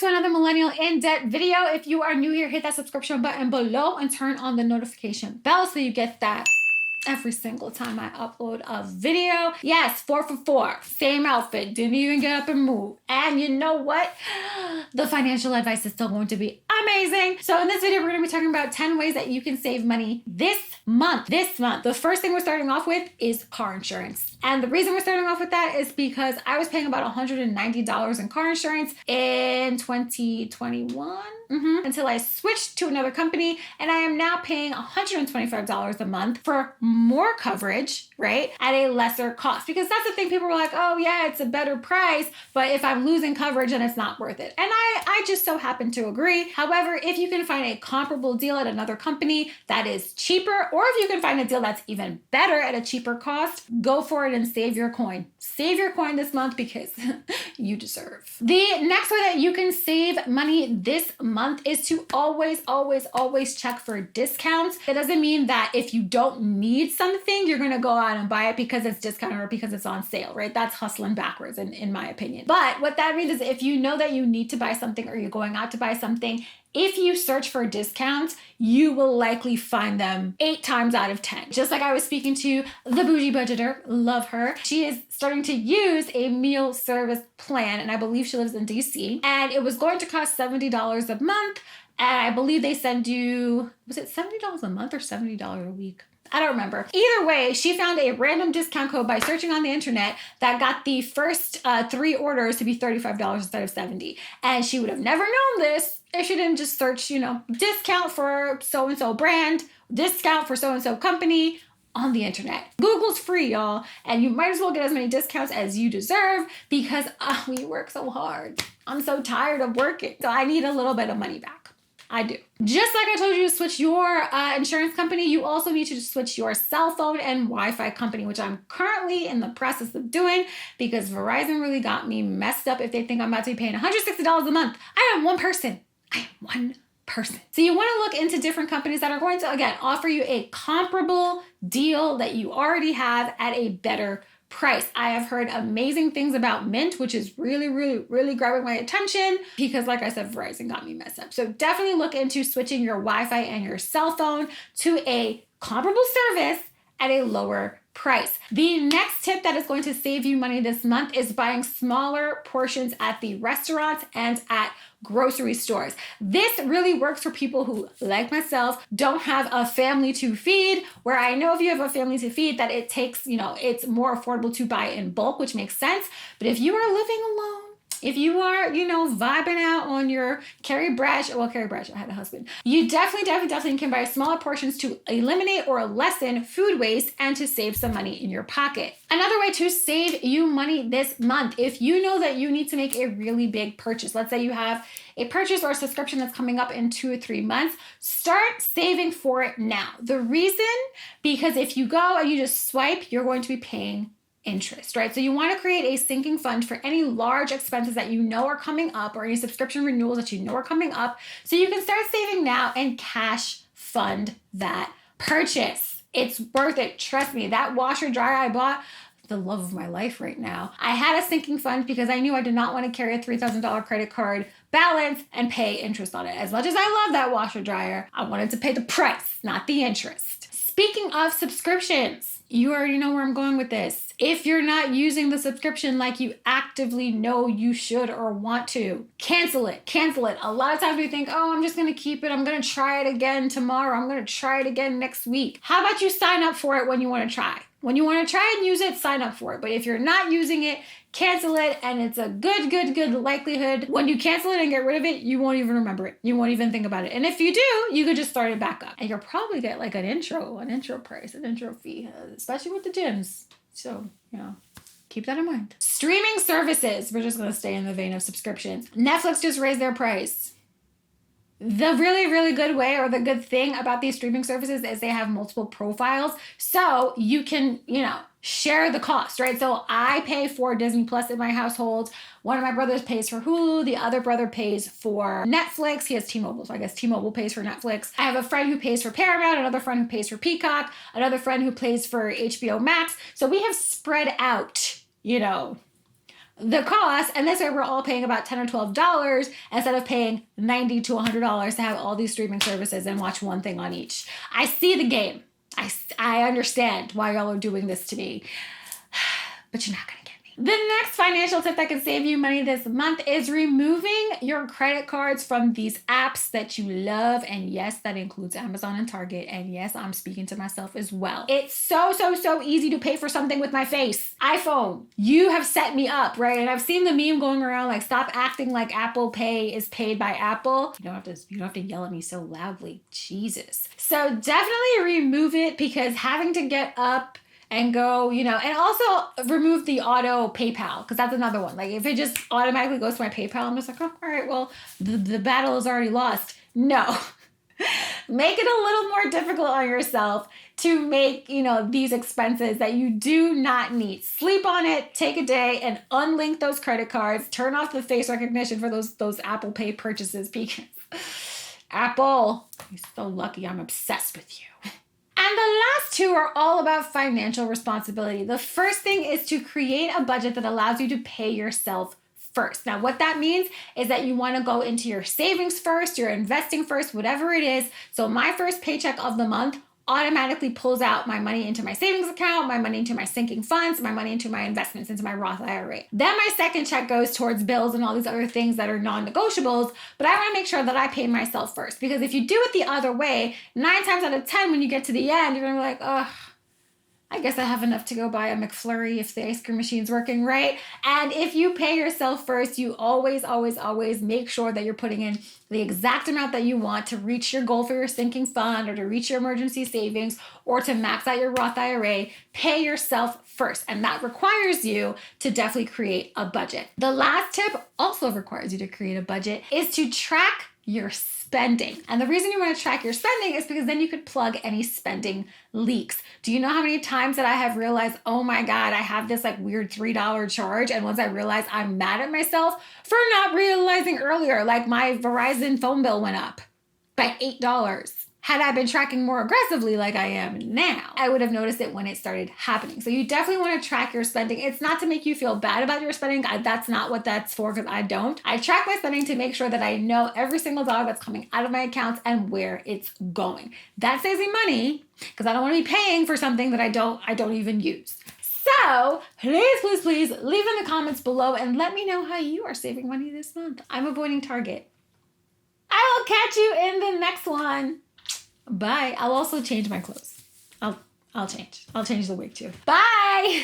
to another Millennial in Debt video. If you are new here, hit that subscription button below and turn on the notification bell so you get that every single time I upload a video. Yes, 4 for 4. Same outfit. Didn't even get up and move. And you know what? The financial advice is still going to be amazing. So in this video, we're going to be talking about 10 ways that you can save money this month. The first thing we're starting off with is car insurance. And the reason we're starting off with that is because I was paying about $190 in car insurance in 2021 until I switched to another company, and I am now paying $125 a month for more coverage, right, at a lesser cost. Because that's the thing, people were like, oh yeah, it's a better price, but if I'm losing coverage, then it's not worth it. And I just so happen to agree. However, if you can find a comparable deal at another company that is cheaper, or if you can find a deal that's even better at a cheaper cost, go for it and save your coin. Save your coin this month because you deserve. The next way that you can save money this month is to always check for discounts. It doesn't mean that if you don't need something, you're gonna go out and buy it because it's discounted or because it's on sale, right? That's hustling backwards in my opinion. But what that means is if you know that you need to buy something or you're going out to buy something, if you search for discounts, you will likely find them 8 times out of 10. Just like I was speaking to the bougie budgeter, love her. She is starting to use a meal service plan, and I believe she lives in DC. And it was going to cost $70 a month, and I believe they send you, was it $70 a month or $70 a week? I don't remember. Either way, she found a random discount code by searching on the internet that got the first 3 orders to be $35 instead of $70. And she would have never known this if she didn't just search, discount for so-and-so brand, discount for so-and-so company on the internet. Google's free, y'all. And you might as well get as many discounts as you deserve because we work so hard. I'm so tired of working. So I need a little bit of money back. I do. Just like I told you to switch your insurance company, you also need to switch your cell phone and Wi-Fi company, which I'm currently in the process of doing because Verizon really got me messed up if they think I'm about to be paying $160 a month. I am one person. So you want to look into different companies that are going to, again, offer you a comparable deal that you already have at a better price. I have heard amazing things about Mint, which is really grabbing my attention because, like I said, Verizon got me messed up. So definitely look into switching your Wi-Fi and your cell phone to a comparable service at a lower price. The next tip that is going to save you money this month is buying smaller portions at the restaurants and at grocery stores. This really works for people who, like myself, don't have a family to feed, where I know if you have a family to feed that it takes, it's more affordable to buy in bulk, which makes sense. But if you are living alone, if you are, vibing out on your Carrie Bradshaw, I had a husband. You definitely can buy smaller portions to eliminate or lessen food waste and to save some money in your pocket. Another way to save you money this month, if you know that you need to make a really big purchase, let's say you have a purchase or a subscription that's coming up in 2 or 3 months, start saving for it now. The reason, because if you go and you just swipe, you're going to be paying interest, right? So you want to create a sinking fund for any large expenses that you know are coming up or any subscription renewals that you know are coming up, so you can start saving now and cash fund that purchase. It's worth it. Trust me, that washer dryer I bought, the love of my life right now. I had a sinking fund because I knew I did not want to carry a $3,000 credit card balance and pay interest on it. As much as I love that washer dryer, I wanted to pay the price, not the interest. Speaking of subscriptions, you already know where I'm going with this. If you're not using the subscription like you actively know you should or want to, cancel it. A lot of times we think, oh, I'm just going to keep it. I'm going to try it again tomorrow. I'm going to try it again next week. How about you sign up for it when you want to try? When you want to try and use it, sign up for it. But if you're not using it, cancel it, and it's a good likelihood when you cancel it and get rid of it, you won't even remember it. You won't even think about it. And if you do, you could just start it back up. And you'll probably get like an intro price, an intro fee, especially with the gyms. So, keep that in mind. Streaming services. We're just going to stay in the vein of subscriptions. Netflix just raised their price. The really good way, or the good thing about these streaming services, is they have multiple profiles. So you can, share the cost, right? So I pay for Disney Plus in my household. One of my brothers pays for Hulu. The other brother pays for Netflix. He has T-Mobile, so I guess T-Mobile pays for Netflix. I have a friend who pays for Paramount, another friend who pays for Peacock, another friend who pays for HBO Max. So we have spread out, the cost, and this way we're all paying about $10 or $12 instead of paying $90 to $100 to have all these streaming services and watch one thing on each. I see the game. I understand why y'all are doing this to me, but you're not gonna get me. The next financial tip that can save you money this month is removing your credit cards from these apps that you love. And yes, that includes Amazon and Target. And yes, I'm speaking to myself as well. It's so easy to pay for something with my face. iPhone, you have set me up, right? And I've seen the meme going around like, stop acting like Apple Pay is paid by Apple. You don't have to yell at me so loudly. Jesus. So definitely remove it, because having to get up and go, and also remove the auto PayPal, because that's another one. Like if it just automatically goes to my PayPal, I'm just like, oh, all right, well, the battle is already lost. No. Make it a little more difficult on yourself to make, these expenses that you do not need. Sleep on it, take a day and unlink those credit cards, turn off the face recognition for those Apple Pay purchases, because Apple, you're so lucky. I'm obsessed with you. And the last two are all about financial responsibility. The first thing is to create a budget that allows you to pay yourself first. Now, what that means is that you want to go into your savings first, your investing first, whatever it is. So my first paycheck of the month automatically pulls out my money into my savings account, my money into my sinking funds, my money into my investments, into my Roth IRA. Then my second check goes towards bills and all these other things that are non-negotiables, but I want to make sure that I pay myself first, because if you do it the other way, 9 times out of 10, when you get to the end, you're going to be like, ugh, I guess I have enough to go buy a McFlurry if the ice cream machine's working, right? And if you pay yourself first, you always make sure that you're putting in the exact amount that you want to reach your goal for your sinking fund, or to reach your emergency savings, or to max out your Roth IRA. Pay yourself first. And that requires you to definitely create a budget. The last tip also requires you to create a budget is to track your spending. And the reason you want to track your spending is because then you could plug any spending leaks. Do you know how many times that I have realized, oh my God, I have this like weird $3 charge. And once I realize, I'm mad at myself for not realizing earlier, like my Verizon phone bill went up by $8. Had I been tracking more aggressively like I am now, I would have noticed it when it started happening. So you definitely want to track your spending. It's not to make you feel bad about your spending. That's not what that's for, because I don't. I track my spending to make sure that I know every single dollar that's coming out of my accounts and where it's going. That saves me money, because I don't want to be paying for something that I don't even use. So please leave in the comments below and let me know how you are saving money this month. I'm avoiding Target. I will catch you in the next one. Bye. I'll also change my clothes. I'll change. I'll change the wig too. Bye.